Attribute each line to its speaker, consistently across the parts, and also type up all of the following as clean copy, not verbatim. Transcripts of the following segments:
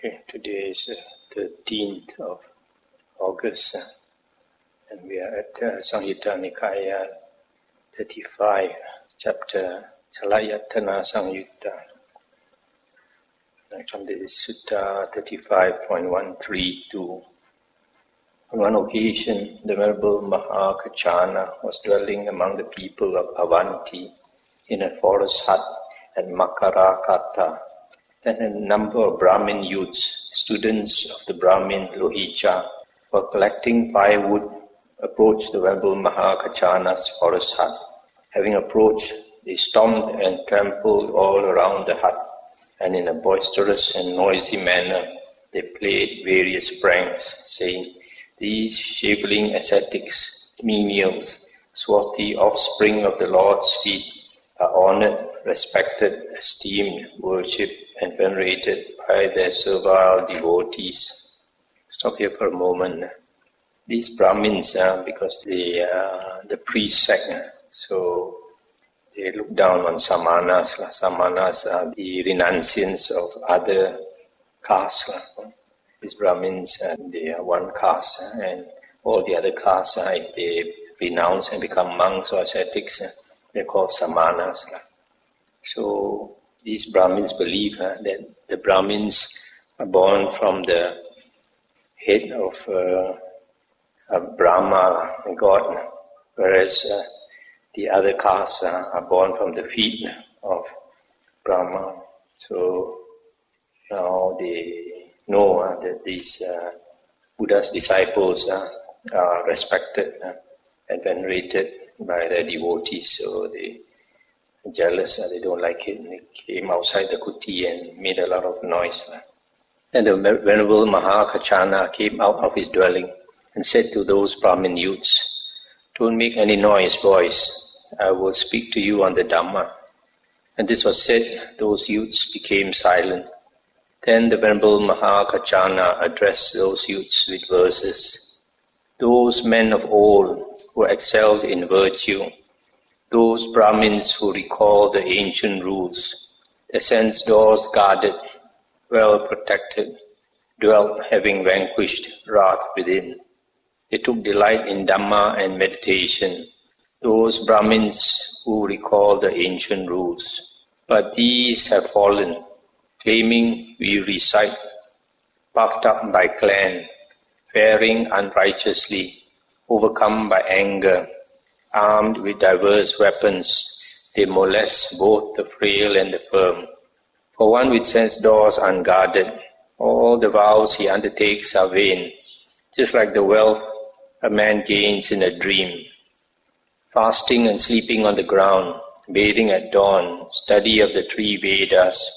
Speaker 1: Okay, today is 13th of August and we are at Salayatana Nikaya 35, chapter Salayatana Samyutta. From this Sutta 35.132. On one occasion, the Venerable Mahakachana was dwelling among the people of Avanti in a forest hut at Makarakata. Then a number of Brahmin youths, students of the Brahmin Lohicha, were collecting firewood, approached the Venerable Mahakachana's forest hut. Having approached, they stomped and trampled all around the hut, and in a boisterous and noisy manner, they played various pranks, saying, "These shaveling ascetics, menials, swarthy offspring of the Lord's feet, are honored, respected, esteemed, worshipped, and venerated by their servile devotees." Stop here for a moment. These Brahmins, because they are the priest sect, so they look down on Samanas. Samanas are the renunciants of other castes. These Brahmins, they are one caste, and all the other castes, if they renounce and become monks or ascetics, they're called Samanas. So these Brahmins believe that the Brahmins are born from the head of Brahma, God, whereas the other castes are born from the feet of Brahma. So now they know that these Buddha's disciples are respected and venerated by their devotees, so they are jealous, they don't like it, and they came outside the kuti and made a lot of noise. And the Venerable Mahakachana came out of his dwelling and said to those Brahmin youths, "Don't make any noise, boys. I will speak to you on the Dhamma." And this was said, those youths became silent. Then the Venerable Mahakachana addressed those youths with verses. "Those men of old who excelled in virtue, those Brahmins who recall the ancient rules, their sense doors guarded, well protected, dwelt having vanquished wrath within. They took delight in Dhamma and meditation, those Brahmins who recall the ancient rules. But these have fallen, claiming we recite, puffed up by clan, faring unrighteously, overcome by anger, armed with diverse weapons, they molest both the frail and the firm. For one with sense doors unguarded, all the vows he undertakes are vain, just like the wealth a man gains in a dream. Fasting and sleeping on the ground, bathing at dawn, study of the three Vedas,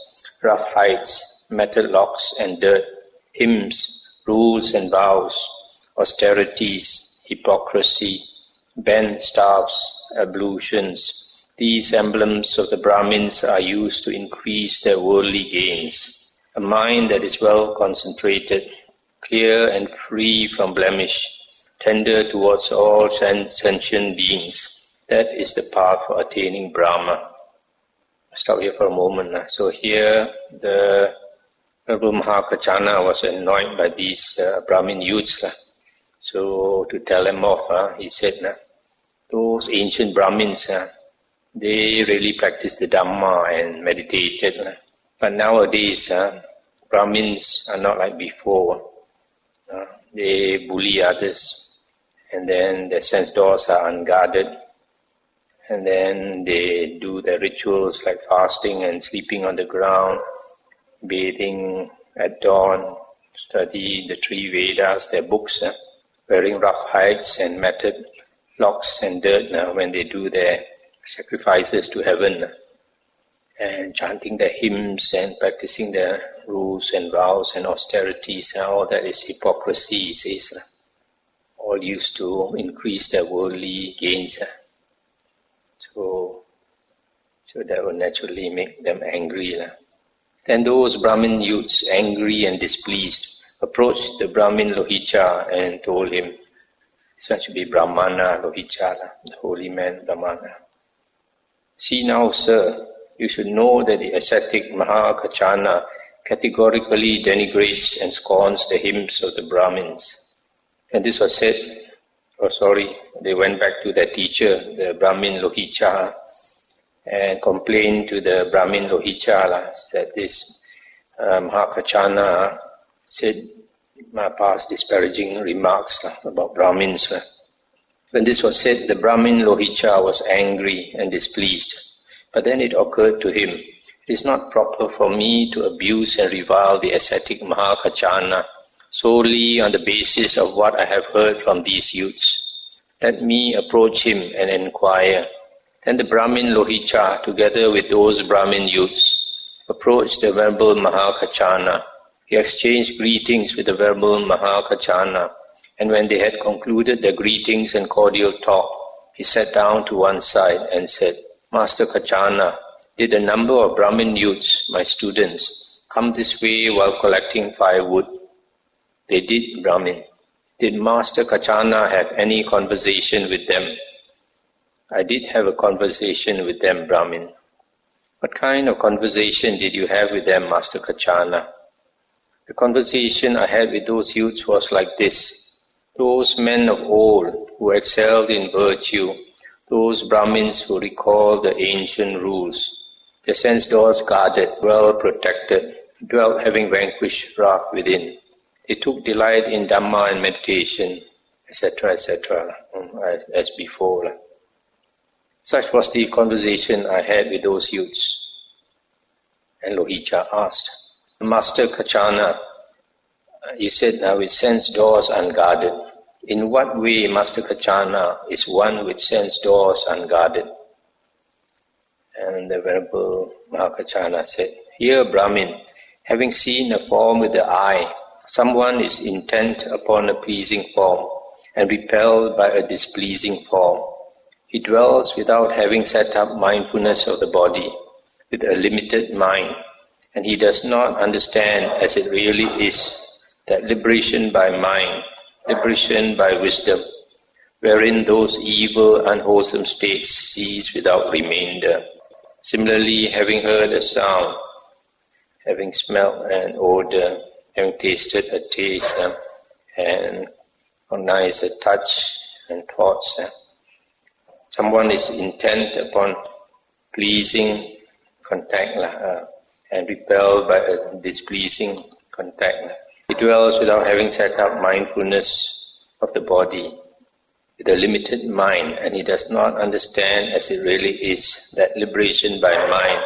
Speaker 1: rough heights, metal locks and dirt, hymns, rules and vows, austerities, hypocrisy, bent staffs, ablutions. These emblems of the Brahmins are used to increase their worldly gains. A mind that is well concentrated, clear and free from blemish, tender towards all sentient beings. That is the path for attaining Brahma." Stop here for a moment. So here the Venerable Mahakachana was annoyed by these Brahmin youths. So to tell them off, he said, those ancient Brahmins, they really practiced the Dhamma and meditated. But nowadays, Brahmins are not like before. They bully others, and then their sense doors are unguarded, and then they do their rituals like fasting and sleeping on the ground, bathing at dawn, study the three Vedas, their books, wearing rough hides and matted locks and dirt when they do their sacrifices to heaven, and chanting their hymns and practicing their rules and vows and austerities. All that is hypocrisy, he says. All used to increase their worldly gains. So that will naturally make them angry. Then those Brahmin youths, angry and displeased, approached the Brahmin Lohicha and told him, this one should be Brahmana Lohicha, the holy man Brahmana. "See now, sir, you should know that the ascetic Mahakachana categorically denigrates and scorns the hymns of the Brahmins. And this was said, they went back to their teacher, the Brahmin Lohicha, and complained to the Brahmin Lohicha that this Mahakachana said past disparaging remarks about Brahmins. When this was said, the Brahmin Lohicha was angry and displeased. But then it occurred to him, it is not proper for me to abuse and revile the ascetic Mahakachana solely on the basis of what I have heard from these youths. Let me approach him and inquire. Then the Brahmin Lohicha, together with those Brahmin youths, approached the Venerable Mahakachana. He exchanged greetings with the Venerable Mahakachana, and when they had concluded their greetings and cordial talk, he sat down to one side and said, Master Kachana, did a number of Brahmin youths, my students, come this way while collecting firewood? They did, Brahmin. Did Master Kachana have any conversation with them? I did have a conversation with them, Brahmin. What kind of conversation did you have with them, Master Kachana? The conversation I had with those youths was like this. Those men of old who excelled in virtue, those Brahmins who recall the ancient rules, their sense doors guarded, well protected, dwelt having vanquished wrath within. They took delight in Dhamma and meditation, etc., etc., as before. Such was the conversation I had with those youths. And Lohicha asked, Master Kachana, you said now with sense doors unguarded. In what way, Master Kachana, is one with sense doors unguarded? And the Venerable Mahakachana said, Here, Brahmin, having seen a form with the eye, someone is intent upon a pleasing form and repelled by a displeasing form. He dwells without having set up mindfulness of the body, with a limited mind, and he does not understand as it really is that liberation by mind, liberation by wisdom, wherein those evil, unwholesome states cease without remainder. Similarly, having heard a sound, having smelt an odor, having tasted a taste, and recognized a touch and thoughts, someone is intent upon pleasing contact and repelled by a displeasing contact. He dwells without having set up mindfulness of the body, with a limited mind, and he does not understand as it really is that liberation by mind,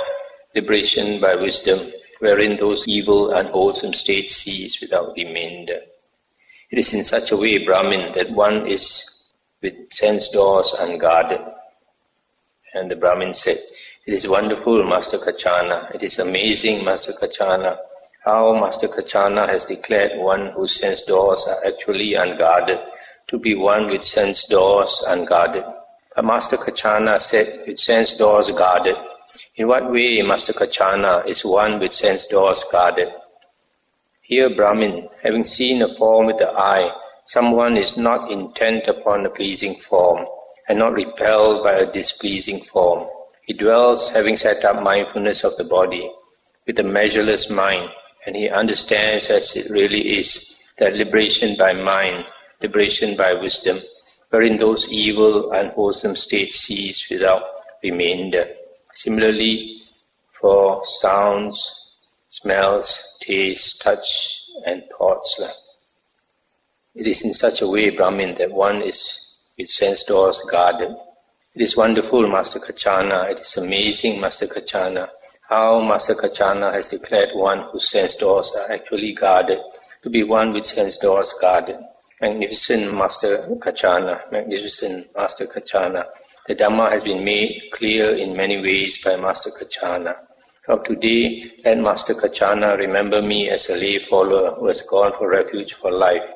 Speaker 1: liberation by wisdom, wherein those evil, unwholesome states cease without remainder. It is in such a way, Brahmin, that one is with sense doors unguarded. And the Brahmin said, It is wonderful, Master Kachana. It is amazing, Master Kachana, how Master Kachana has declared one whose sense doors are actually unguarded to be one with sense doors unguarded. But Master Kachana said, with sense doors guarded. In what way, Master Kachana, is one with sense doors guarded? Here, Brahmin, having seen a form with the eye, someone is not intent upon a pleasing form, and not repelled by a displeasing form. He dwells, having set up mindfulness of the body, with a measureless mind, and he understands as it really is that liberation by mind, liberation by wisdom, wherein those evil, unwholesome states cease without remainder. Similarly, for sounds, smells, tastes, touch, and thoughts, it is in such a way, Brahmin, that one is with sense doors guarded. It is wonderful, Master Kachana. It is amazing, Master Kachana, how Master Kachana has declared one whose sense doors are actually guarded to be one with sense doors guarded. Magnificent Master Kachana, magnificent Master Kachana. The Dhamma has been made clear in many ways by Master Kachana. From today, let Master Kachana remember me as a lay follower who has gone for refuge for life.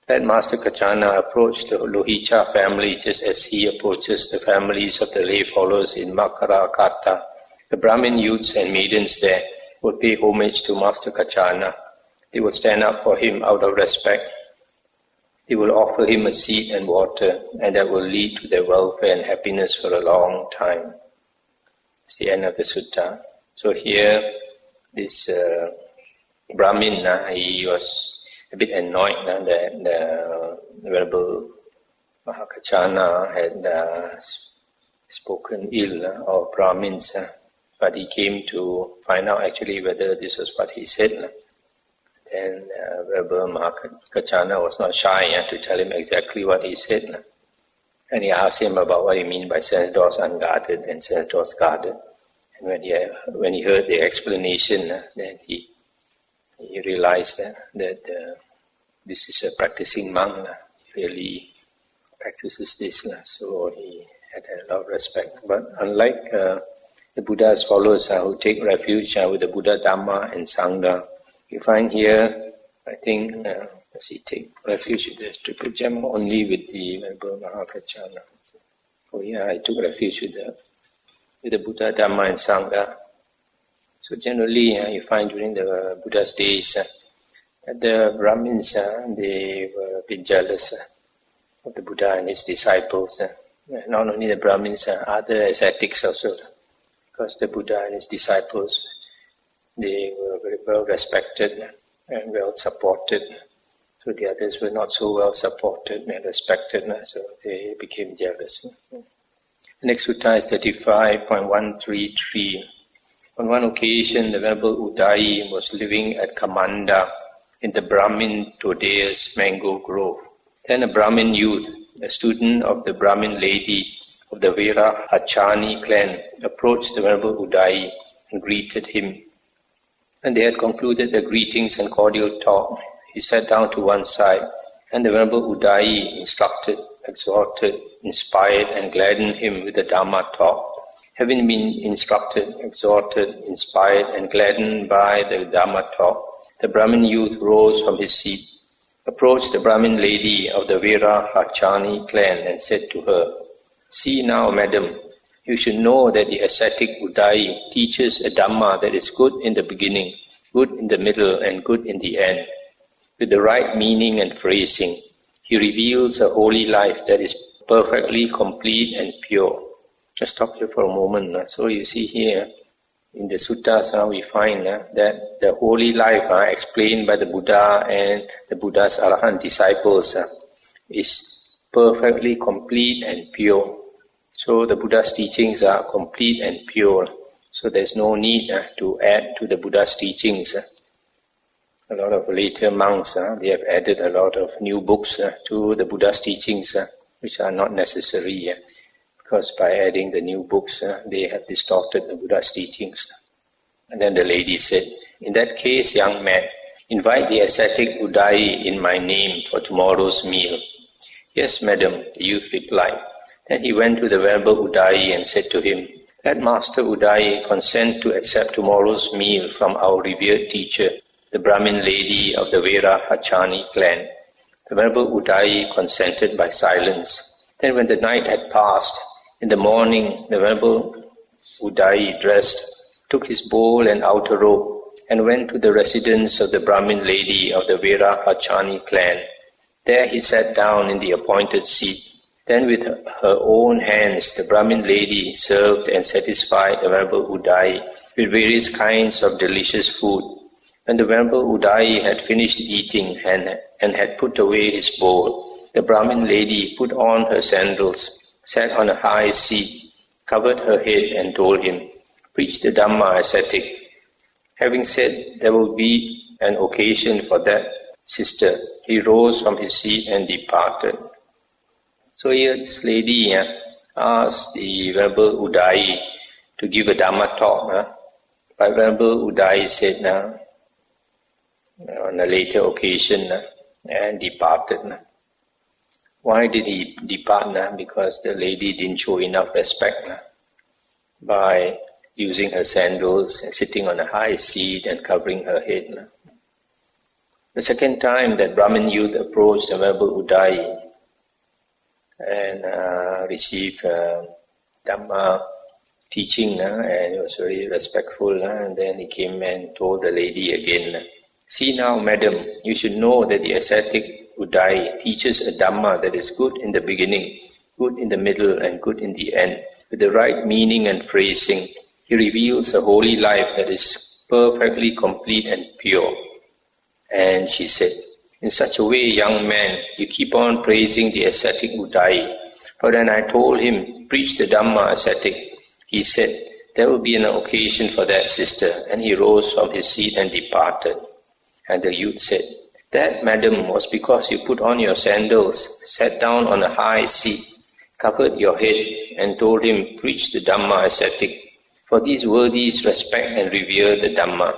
Speaker 1: Let Master Kachana approach the Lohicha family just as he approaches the families of the lay followers in Makarakata. The Brahmin youths and maidens there would pay homage to Master Kachana. They would stand up for him out of respect. They will offer him a seat and water, and that will lead to their welfare and happiness for a long time. It's the end of the sutta. So here, this Brahmin, he was a bit annoyed that the Venerable Mahakachana had spoken ill of Brahmins, but he came to find out actually whether this was what he said. Then Venerable Mahakachana was not shy to tell him exactly what he said. And he asked him about what he meant by sense doors unguarded and sense doors guarded. And when he heard the explanation, then he realized that this is a practicing monk. He really practices this, so he had a lot of respect. But unlike the Buddha's followers who take refuge with the Buddha, Dhamma and Sangha, you find here, I think, does he take refuge with the triple gem only with the Venerable Mahakachana? Oh yeah, I took refuge with the Buddha, Dhamma and Sangha. So generally, you find during the Buddha's days, that the Brahmins, they were a bit jealous of the Buddha and his disciples. Not only the Brahmins, other ascetics also, because the Buddha and his disciples, they were very well respected and well supported. So the others were not so well supported and respected, so they became jealous. The next sutta is 35.133. On one occasion, the Venerable Udayi was living at Kamanda in the Brahmin Todea's mango grove. Then a Brahmin youth, a student of the Brahmin lady of the Vera Hachani clan, approached the Venerable Udayi and greeted him. When they had concluded their greetings and cordial talk, he sat down to one side, and the Venerable Udayi instructed, exhorted, inspired and gladdened him with the Dhamma talk. Having been instructed, exhorted, inspired and gladdened by the Dhamma talk, the Brahmin youth rose from his seat, approached the Brahmin lady of the Vera Hachani clan and said to her, "See now, madam, you should know that the ascetic Udayi teaches a Dhamma that is good in the beginning, good in the middle and good in the end. With the right meaning and phrasing, he reveals a holy life that is perfectly complete and pure." Just stop here for a moment. So you see here, in the suttas, we find that the holy life explained by the Buddha and the Buddha's Arahant disciples is perfectly complete and pure. So the Buddha's teachings are complete and pure. So there's no need to add to the Buddha's teachings. A lot of later monks, they have added a lot of new books to the Buddha's teachings, which are not necessary. Because by adding the new books, they have distorted the Buddha's teachings. And then the lady said, "In that case, young man, invite the ascetic Udayi in my name for tomorrow's meal." "Yes, madam," the youth replied. Then he went to the Venerable Udayi and said to him, "Let Master Udayi consent to accept tomorrow's meal from our revered teacher, the Brahmin lady of the Vera Hachani clan." The Venerable Udayi consented by silence. Then when the night had passed, in the morning, the Venerable Udayi dressed, took his bowl and outer robe, and went to the residence of the Brahmin lady of the Vera Hachani clan. There he sat down in the appointed seat. Then with her own hands, the Brahmin lady served and satisfied the Venerable Udayi with various kinds of delicious food. When the Venerable Udayi had finished eating and had put away his bowl, the Brahmin lady put on her sandals, sat on a high seat, covered her head and told him, "Preach the Dhamma, ascetic." Having said there will be an occasion for that, sister, he rose from his seat and departed. So here this lady asked the Venerable Udayi to give a Dhamma talk. But Venerable Udayi said on a later occasion and departed. Why did he depart? Because the lady didn't show enough respect by using her sandals and sitting on a high seat and covering her head. The second time that Brahmin youth approached the Venerable Udayi and received Dhamma teaching, and he was very respectful, and then he came and told the lady again, "See now, madam, you should know that the ascetic Udayi teaches a Dhamma that is good in the beginning, good in the middle and good in the end. With the right meaning and phrasing, he reveals a holy life that is perfectly complete and pure." And she said, "In such a way, young man, you keep on praising the ascetic Uddai." But when I told him, "Preach the Dhamma, ascetic," he said, "There will be an occasion for that, sister." And he rose from his seat and departed. And the youth said, "That, madam, was because you put on your sandals, sat down on a high seat, covered your head, and told him, 'Preach the Dhamma, ascetic.' For these worthies respect and revere the Dhamma."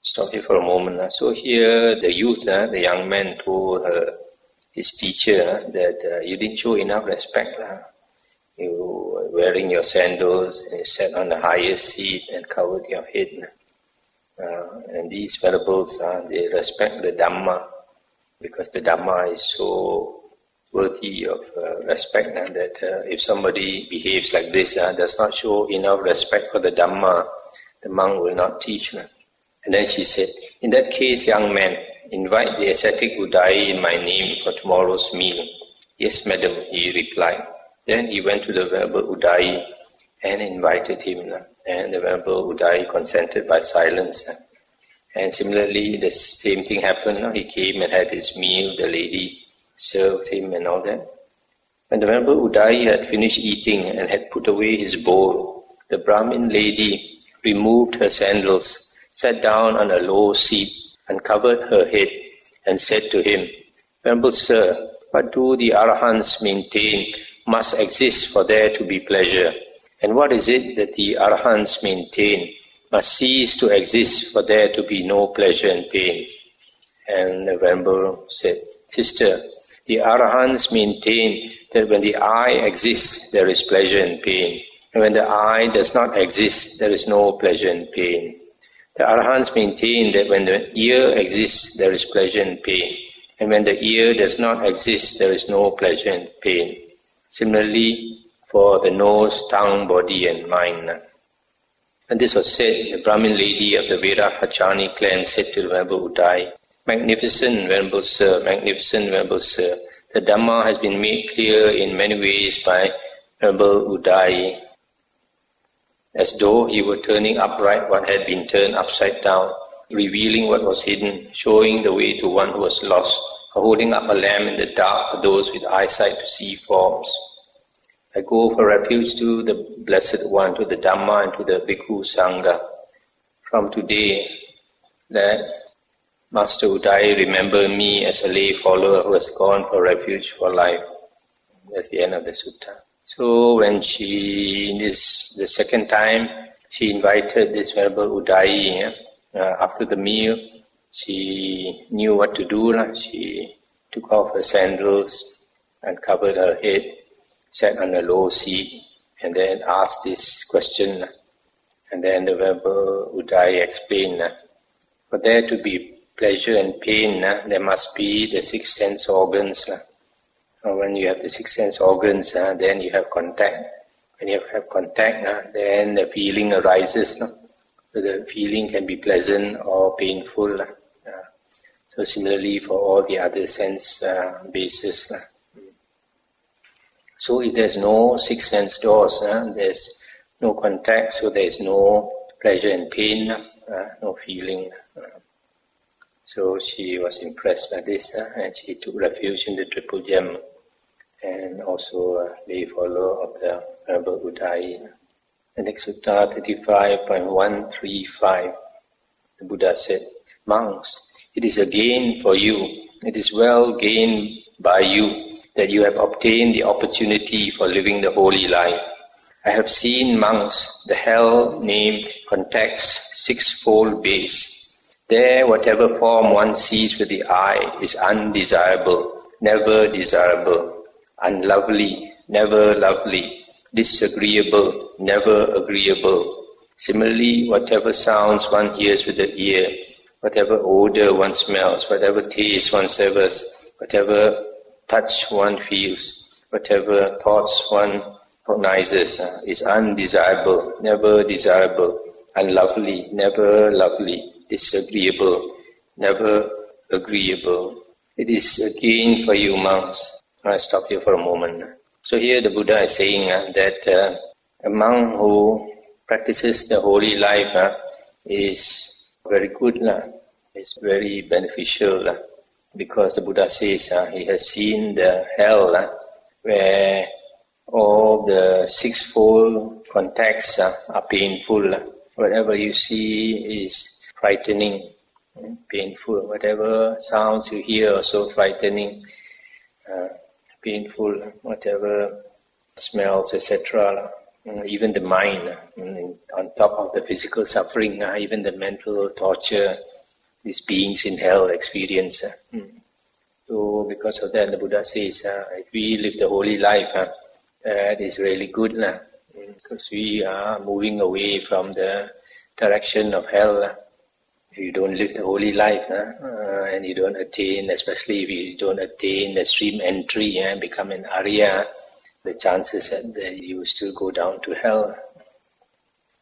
Speaker 1: Stop here for a moment. So here the youth, the young man, told his teacher that you didn't show enough respect. You were wearing your sandals, and you sat on the highest seat and covered your head. And these parables, they respect the Dhamma, because the Dhamma is so worthy of respect, that if somebody behaves like this, does not show enough respect for the Dhamma, the monk will not teach. And then she said, "In that case, young man, invite the ascetic Uddai in my name for tomorrow's meal." "Yes, madam," he replied. Then he went to the Venerable Uddai and invited him, and the Venerable Uddai consented by silence. And similarly, the same thing happened. He came and had his meal, the lady served him and all that. When the Venerable Uddai had finished eating and had put away his bowl, the Brahmin lady removed her sandals, sat down on a low seat, uncovered her head, and said to him, "Venerable sir, what do the Arahants maintain must exist for there to be pleasure? And what is it that the Arahants maintain must cease to exist for there to be no pleasure and pain?" And the Venerable said, "Sister, the Arahants maintain that when the eye exists, there is pleasure and pain. And when the eye does not exist, there is no pleasure and pain. The Arahants maintain that when the ear exists, there is pleasure and pain. And when the ear does not exist, there is no pleasure and pain. Similarly, for the nose, tongue, body, and mind." And this was said, the Brahmin lady of the Verakachani clan said to the Venerable Uddai, "Magnificent Venerable Sir, magnificent Venerable Sir, the Dhamma has been made clear in many ways by Venerable Uddai, as though he were turning upright what had been turned upside down, revealing what was hidden, showing the way to one who was lost, or holding up a lamp in the dark for those with eyesight to see forms. I go for refuge to the Blessed One, to the Dhamma, and to the Bhikkhu Sangha. From today, let Master Uddai remember me as a lay follower who has gone for refuge for life." That's the end of the sutta. So when the second time, she invited this Venerable Uddai, after the meal, she knew what to do. She took off her sandals and covered her head, sat on a low seat, and then asked this question. And then the Venerable Uddai explained, for there to be pleasure and pain, there must be the six sense organs. When you have the six sense organs, then you have contact. When you have contact, then the feeling arises. So the feeling can be pleasant or painful. So similarly for all the other sense bases. So if there's no six sense doors, there's no contact, so there's no pleasure and pain, no feeling. So she was impressed by this, and she took refuge in the Triple Gem, and also lay follower of the Venerable Uddai. The next sutta, 35.135, the Buddha said, "Monks, it is a gain for you, it is well gained by you that you have obtained the opportunity for living the holy life. I have seen monks, the hell named contacts sixfold base. There, whatever form one sees with the eye is undesirable, never desirable, unlovely, never lovely, disagreeable, never agreeable. Similarly, whatever sounds one hears with the ear, whatever odor one smells, whatever taste one savors, whatever touch one feels, whatever thoughts one cognizes is undesirable, never desirable, unlovely, never lovely, disagreeable, never agreeable. It is a gain for you, monks." I'll stop here for a moment. So here the Buddha is saying that a monk who practices the holy life is very good. is very beneficial because the Buddha says he has seen the hell where all the sixfold contacts are painful. Whatever you see is frightening, painful. Whatever sounds you hear are so frightening, painful. Whatever smells, etc. Even the mind, on top of the physical suffering, even the mental torture these beings in hell experience. So because of that, the Buddha says, if we live the holy life, that is really good, because we are moving away from the direction of hell. If you don't live the holy life, and you don't attain, especially if you don't attain the stream entry and become an Arya, the chances that you will still go down to hell.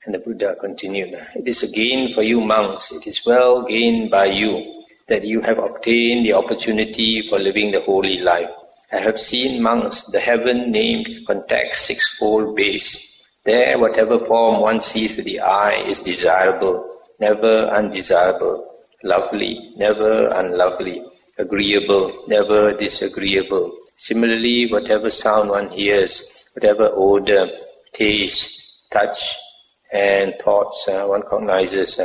Speaker 1: And the Buddha continued, it is a gain for you monks, it is well gained by you that you have obtained the opportunity for living the holy life. I have seen monks, the heaven named contacts sixfold base. There whatever form one sees with the eye is desirable, never undesirable, lovely, never unlovely, agreeable, never disagreeable. Similarly, whatever sound one hears, whatever odor, taste, touch, and thoughts one cognizes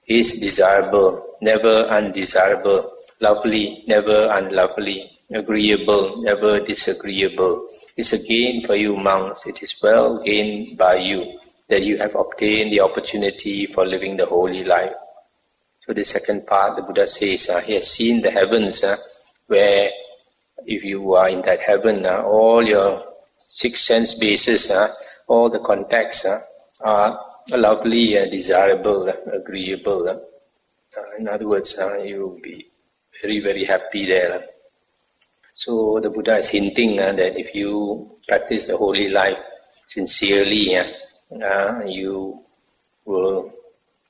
Speaker 1: is desirable, never undesirable, lovely, never unlovely, agreeable, never disagreeable. It's a gain for you monks, it is well gained by you that you have obtained the opportunity for living the holy life. So the second part, the Buddha says, he has seen the heavens where if you are in that heaven, all your six sense bases, all the contacts are lovely, desirable, agreeable. In other words, you will be very, very happy there. So the Buddha is hinting that if you practice the holy life sincerely, you will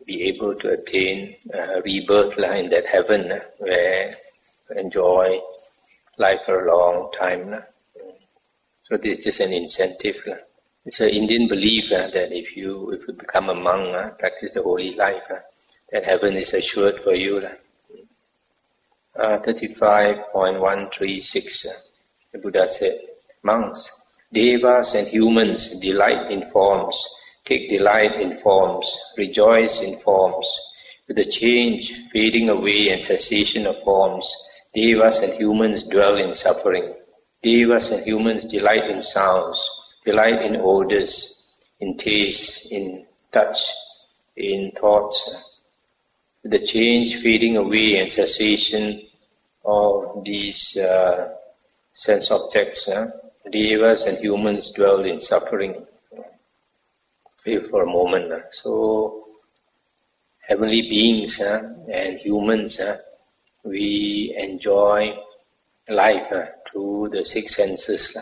Speaker 1: be able to attain rebirth in that heaven where you enjoy life for a long time. So this is just an incentive. It's an Indian belief that if you become a monk, practice the holy life, that heaven is assured for you. 35.136, the Buddha said, monks, devas and humans delight in forms, take delight in forms, rejoice in forms. With the change, fading away and cessation of forms, devas and humans dwell in suffering. Devas and humans delight in sounds, delight in odors, in taste, in touch, in thoughts. With the change, fading away and cessation of these sense objects, devas and humans dwell in suffering. Feel for a moment. So, heavenly beings and humans, we enjoy life through the six senses,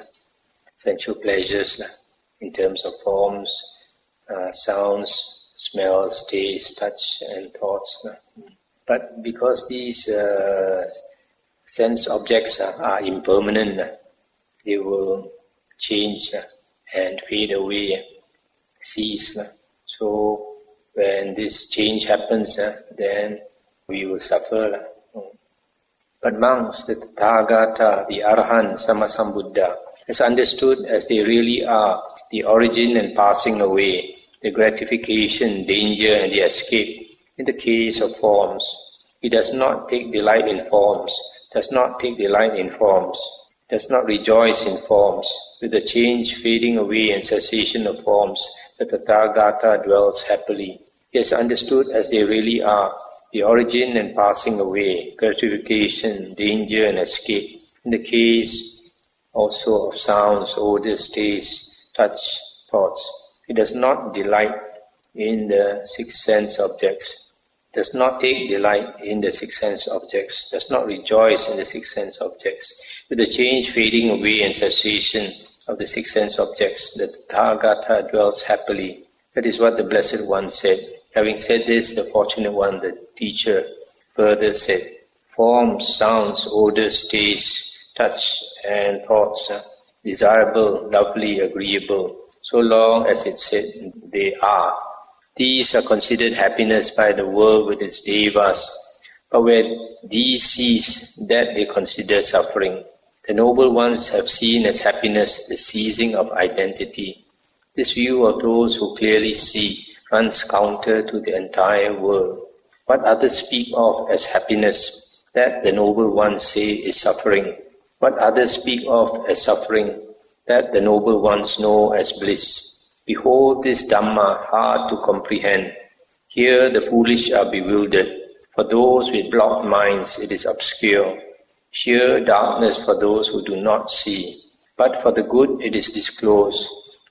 Speaker 1: sensual pleasures in terms of forms, sounds, smells, taste, touch and thoughts. But because these sense objects are impermanent, they will change and fade away, cease. So when this change happens, then we will suffer. But monks, the Tathagata, the Arahant, Sammasambuddha, has understood as they really are the origin and passing away, the gratification, danger and the escape in the case of forms. He does not take delight in forms, does not take delight in forms, does not rejoice in forms. With the change, fading away and cessation of forms, the Tathagata dwells happily. He has understood as they really are, the origin and passing away, gratification, danger and escape, in the case also of sounds, odors, taste, touch, thoughts. He does not delight in the six sense objects, does not take delight in the six sense objects, does not rejoice in the six sense objects. With the change, fading away and cessation of the six sense objects, the Tathagata dwells happily. That is what the Blessed One said. Having said this, the Fortunate One, the teacher, further said, forms, sounds, odors, taste, touch and thoughts, desirable, lovely, agreeable, so long as it said they are. These are considered happiness by the world with its devas, But where these cease, that they consider suffering. The noble ones have seen as happiness the ceasing of identity. This view of those who clearly see runs counter to the entire world. What others speak of as happiness, that the noble ones say is suffering. What others speak of as suffering, that the noble ones know as bliss. Behold this Dhamma hard to comprehend. Here the foolish are bewildered. For those with blocked minds it is obscure. Sheer darkness for those who do not see. But for the good it is disclosed.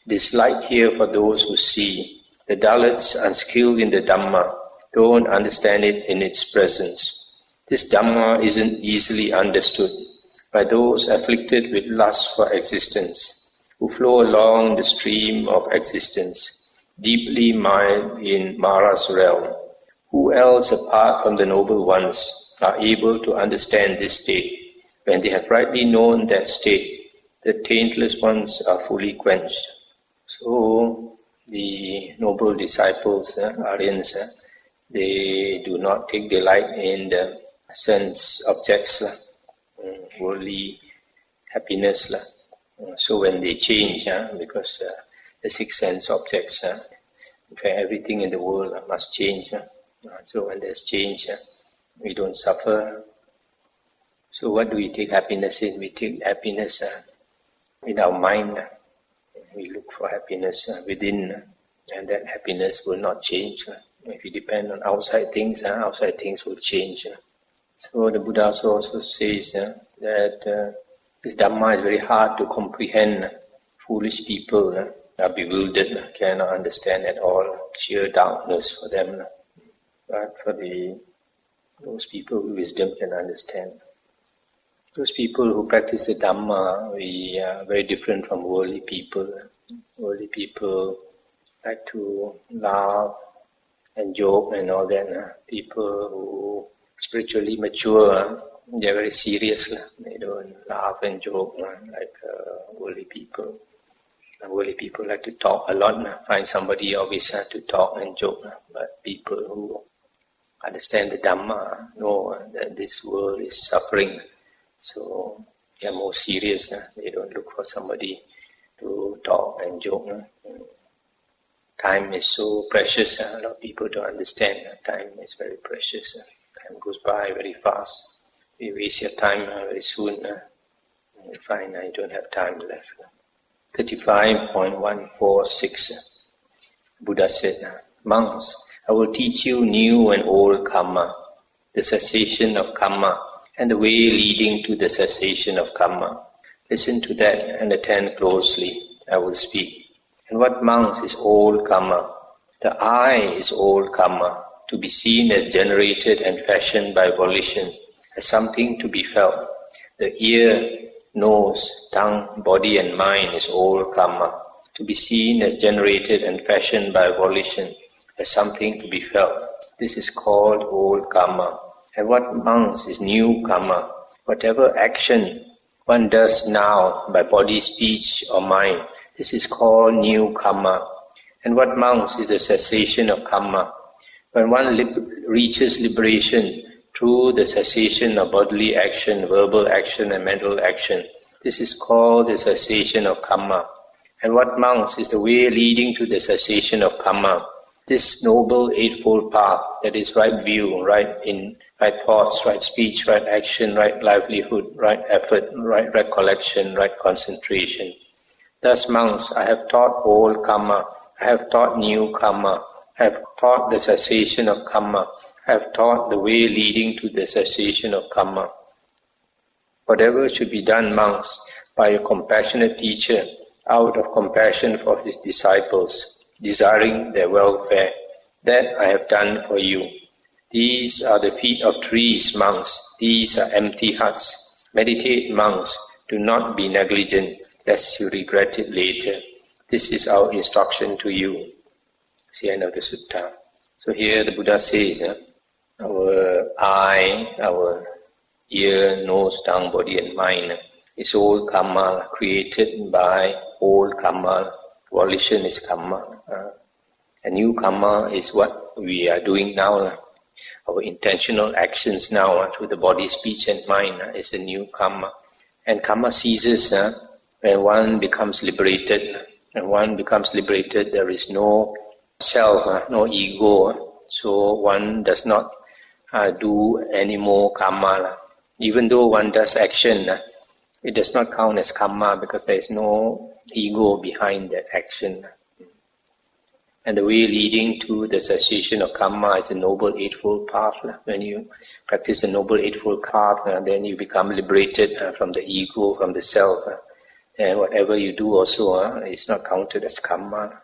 Speaker 1: It is light here for those who see. The dullards, unskilled in the Dhamma, don't understand it in its presence. This Dhamma isn't easily understood by those afflicted with lust for existence, who flow along the stream of existence, deeply mired in Mara's realm. Who else apart from the noble ones are able to understand this state? When they have rightly known that state, the taintless ones are fully quenched. So, the noble disciples, Aryans, they do not take delight in the sense objects, worldly happiness. So when they change, because the six sense objects, in fact everything in the world must change. So when there's change, we don't suffer. So what do we take happiness in? We take happiness in our mind. We look for happiness within, and that happiness will not change. If we depend on outside things will change. So the Buddha also says that this Dhamma is very hard to comprehend. Foolish people are bewildered, cannot understand at all. Sheer darkness for them. But for those people with wisdom can understand. Those people who practice the Dhamma, we are very different from worldly people. Worldly people like to laugh and joke and all that. People who spiritually mature, they're very serious. They don't laugh and joke like worldly people. Worldly people like to talk a lot. Find somebody always to talk and joke. But people who understand the Dhamma know that this world is suffering. So they are more serious. They don't look for somebody to talk and joke. Time is so precious. A lot of people don't understand. Time is very precious. Time goes by very fast. You waste your time very soon. You find you don't have time left. 35.146 Buddha said, monks, I will teach you new and old karma, the cessation of karma, and the way leading to the cessation of karma. Listen to that and attend closely. I will speak. And what monks is old karma? The eye is old karma, to be seen as generated and fashioned by volition, as something to be felt. The ear, nose, tongue, body and mind is old karma, to be seen as generated and fashioned by volition, as something to be felt. This is called old karma. And what monks is new karma? Whatever action one does now by body, speech or mind, this is called new karma. And what monks is the cessation of karma? When one reaches liberation through the cessation of bodily action, verbal action and mental action, this is called the cessation of karma. And what monks is the way leading to the cessation of karma? This noble eightfold path, that is right view, right thoughts, right speech, right action, right livelihood, right effort, right recollection, right concentration. Thus monks, I have taught old karma, I have taught new karma, I have taught the cessation of karma, I have taught the way leading to the cessation of karma. Whatever should be done, monks, by a compassionate teacher, out of compassion for his disciples, desiring their welfare, that I have done for you. These are the feet of trees, monks. These are empty huts. Meditate, monks. Do not be negligent, lest you regret it later. This is our instruction to you. It's the end of the sutta. So here the Buddha says, our eye, our ear, nose, tongue, body and mind is old karma created by old karma. Volition is karma. A new karma is what we are doing now. our intentional actions now through the body, speech and mind is the new karma. And karma ceases when one becomes liberated. When one becomes liberated, there is no self, no ego. So one does not do any more karma. Even though one does action, it does not count as karma because there is no ego behind that action. And the way leading to the cessation of karma is the Noble Eightfold Path. When you practice the Noble Eightfold Path, then you become liberated from the ego, from the self. And whatever you do also is not counted as karma.